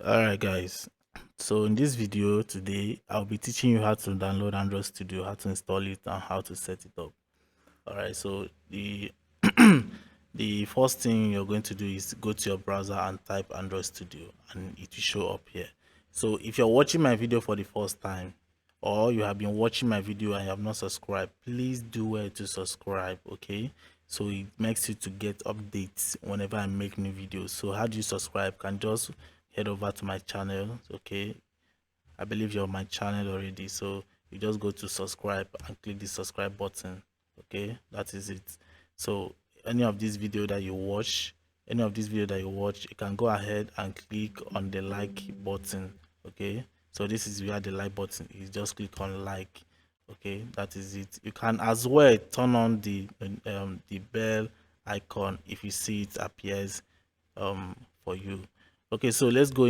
Alright guys, so in this video today I'll be teaching you how to download Android Studio, how to install it and how to set it up. Alright, so the the first thing you're going to do is go to your browser and type Android Studio and it will show up here. So if you're watching my video for the first time or you have been watching my video and you have not subscribed, please do well to subscribe, okay? So it makes you to get updates whenever I make new videos. So how do you subscribe? Can just head over to my channel, okay? I believe you're on my channel already, so you just go to subscribe and click the subscribe button, okay? That is it. So any of this video that you watch, you can go ahead and click on the like button, okay? So this is where the like button is. Just click on like, okay? That is it. You can as well turn on the bell icon if you see it appears for you. Okay, so let's go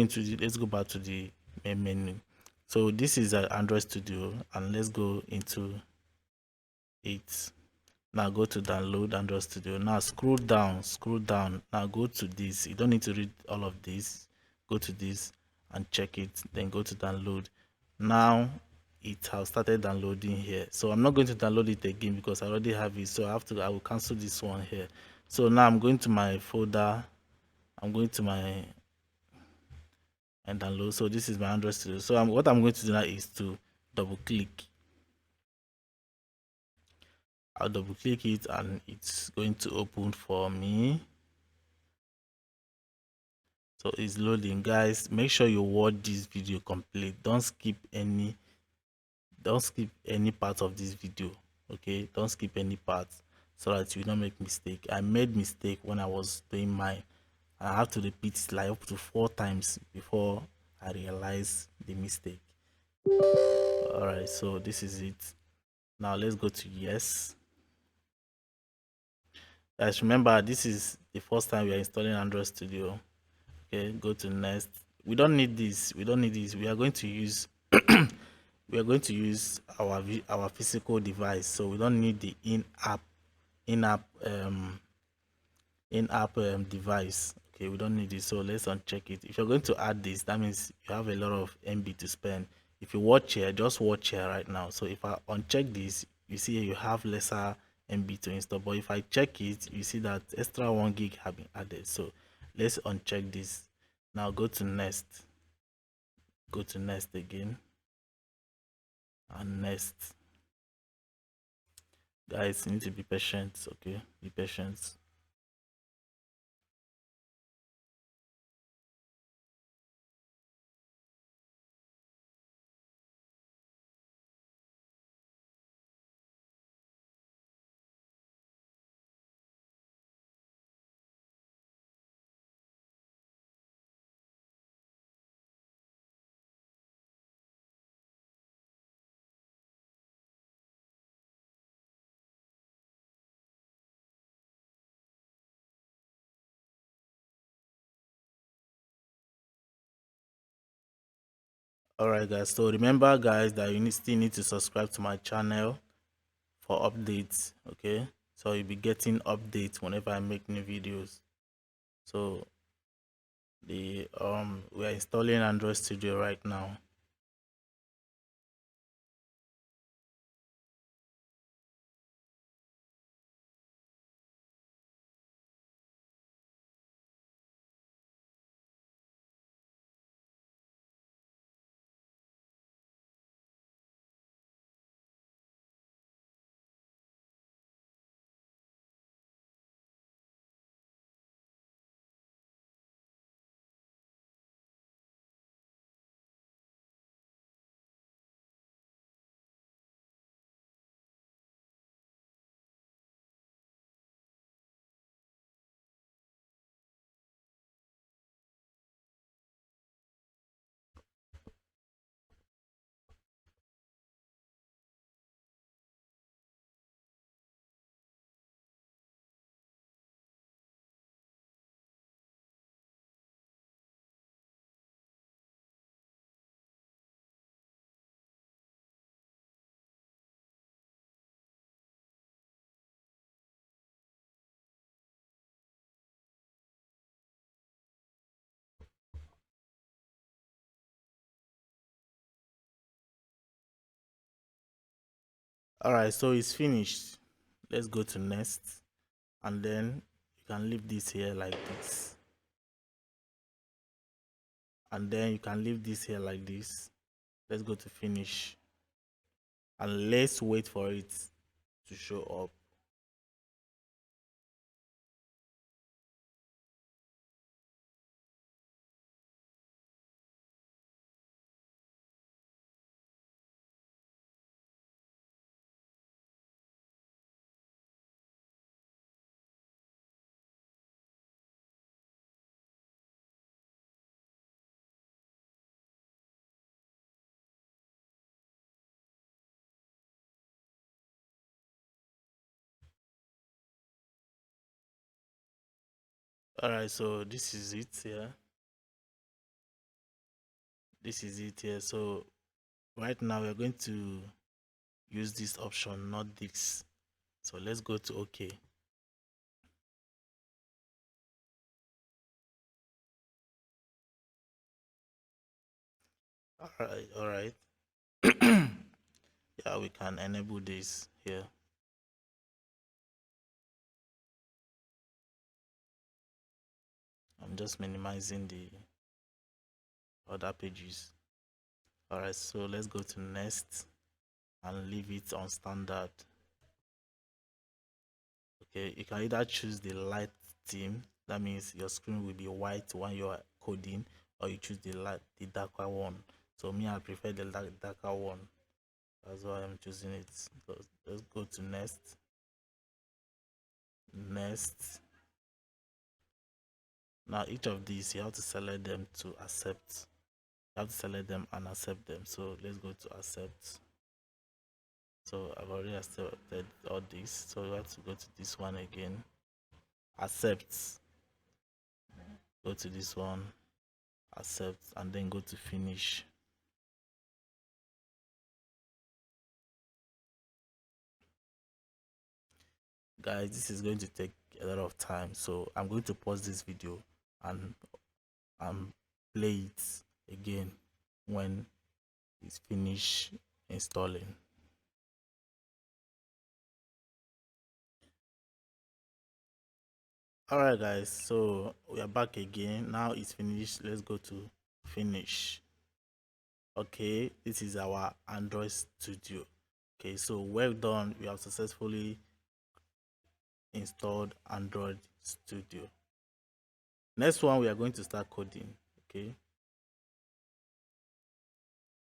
back to the main menu. So this is an Android Studio and let's go into it. Now go to download Android Studio. Now scroll down. Now go to this. You don't need to read all of this. Go to this and check it. Then go to download. Now it has started downloading here. So I'm not going to download it again because I already have it. So I will cancel this one here. So now I'm going to my folder. I'm going to my and download. So this is my Android Studio. So what I'm going to do now is to double click. I'll double click it and it's going to open for me. So it's loading. Guys, make sure you watch this video complete. Don't skip any part of this video. Okay, don't skip any part so that you don't make mistake. I made mistake when I was doing mine. I have to repeat it like up to 4 times before I realize the mistake. All right, so this is it. Now let's go to yes. Guys, remember this is the first time we are installing Android Studio. Okay, go to next. We don't need this. We don't need this. We are going to use our physical device, so we don't need the in-app device. Okay, we don't need it, so let's uncheck it. If you're going to add this, that means you have a lot of MB to spend. If you watch here, just watch here right now. So if I uncheck this, you see you have lesser MB to install, but if I check it, you see that extra 1 gig have been added. So let's uncheck this. Now go to next, again and next. Guys, you need to be patient. Okay, be patient. All right, guys, so remember guys that you still need to subscribe to my channel for updates. Okay, so you'll be getting updates whenever I make new videos. So we are installing Android Studio right now. All right, so it's finished. Let's go to next, and then you can leave this here like this, and then you can leave this here like this. Let's go to finish, and let's wait for it to show up. All right, so this is it here. This is it here. So right now we're going to use this option, not this. So let's go to OK. All right. Yeah, we can enable this here. I'm just minimizing the other pages. All right, so let's go to next and leave it on standard. Okay, you can either choose the light theme, that means your screen will be white when you are coding, or you choose the darker one. So me, I prefer the darker one. That's why I'm choosing it. So let's go to next. Next. Now each of these you have to select them to accept. You have to select them and accept them. So let's go to accept. So I've already accepted all this. So we have to go to this one again. Accept. Go to this one. Accept, and then go to finish. Guys, this is going to take a lot of time, so I'm going to pause this video and play it again when it's finished installing. All right guys, so we are back again. Now it's finished. Let's go to finish. Okay, this is our Android Studio. Okay, so well done, we have successfully installed Android Studio. Next one, we are going to start coding. Okay,